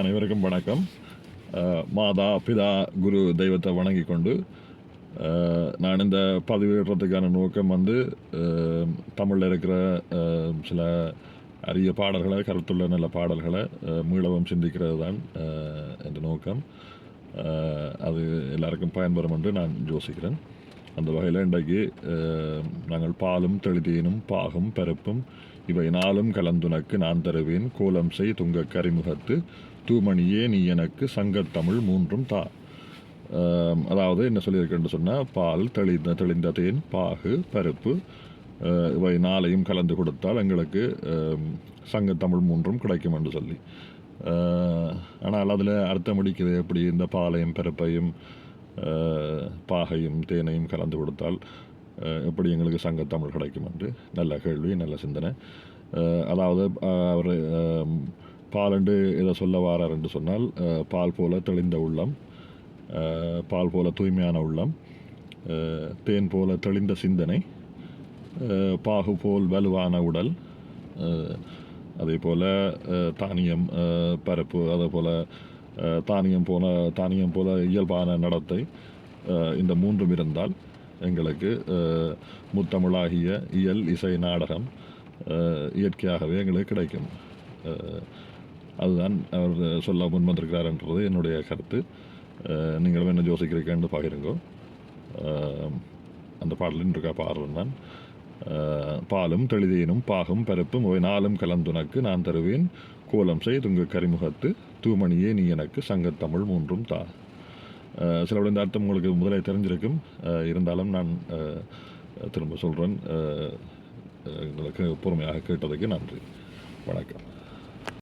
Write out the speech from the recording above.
அனைவருக்கும் வணக்கம். மாதா பிதா குரு தெய்வத்தை வணங்கி கொண்டு நான் இந்த பதிவிடுறதுக்கான நோக்கம் தமிழில் இருக்கிற சில அரிய பாடல்களை, கருத்துள்ள நல்ல பாடல்களை மீளவும் சிந்திக்கிறது தான் என்ற நோக்கம். அது எல்லாருக்கும் பயன்பெறும் என்று நான் யோசிக்கிறேன். அந்த வகையில் இன்றைக்கு நாங்கள் பாலும் தெளிதேனும் பாகும் பருப்பும் இவை நாளும் கலந்துனக்கு நான் தருவேன் கோலம் செய் துங்க கரிமுகத்து தூமணியே நீ எனக்கு சங்கத்தமிழ் மூன்றும் தா. அதாவது என்ன சொல்லியிருக்கேன்னு சொன்னால், பால், தெளிந்த தேன், பாகு, பருப்பு இவை நாளையும் கலந்து கொடுத்தால் எங்களுக்கு சங்கத்தமிழ் மூன்றும் கிடைக்கும் என்று சொல்லி. ஆனால் அதில் அர்த்தம் அடிக்கிறது எப்படி? இந்த பாலையும் பருப்பையும் பாகையும் தேனையும் கலந்து கொடுத்தால் எப்படி எங்களுக்கு சங்கத்தமிழ் கிடைக்கும் என்று நல்ல கேள்வி, நல்ல சிந்தனை. அதாவது அவர் பாலண்டு இதை சொல்ல வாரார் என்று சொன்னால், பால் போல தெளிந்த உள்ளம், பால் போல தூய்மையான உள்ளம், தேன் போல தெளிந்த சிந்தனை, பாகு போல் வலுவான உடல், அதே போல் தானியம் பருப்பு, அதே போல் தானியம் போல இயல்பான நடத்தை, இந்த மூன்றும் இருந்தால் எங்களுக்கு முத்தமிழாகிய இயல், இசை, நாடகம் இயற்கையாகவே எங்களுக்கு கிடைக்கும். அதுதான் அவர் சொல்ல முன்வந்திருக்கிறார் என்றது என்னுடைய கருத்து. நீங்களும் என்ன யோசிக்கிறீங்கன்னு பகிருங்கோ. அந்த பாடலின் இருக்கா பாடுறேன் நான். பாலும் தெளிதேனும் பாகும் பருப்பும் இவை நாளும் கலந்துனக்கு நான் தருவேன் கோலம் செய் துங்க கரிமுகத்து தூமணியே நீ எனக்கு சங்கத்தமிழ் மூன்றும் தா. சில இந்த அர்த்தம் உங்களுக்கு முதலே தெரிஞ்சிருக்கும். இருந்தாலும் நான் திரும்ப சொல்கிறேன். எங்களுக்கு பொறுமையாக கேட்டதுக்கு நன்றி. வணக்கம்.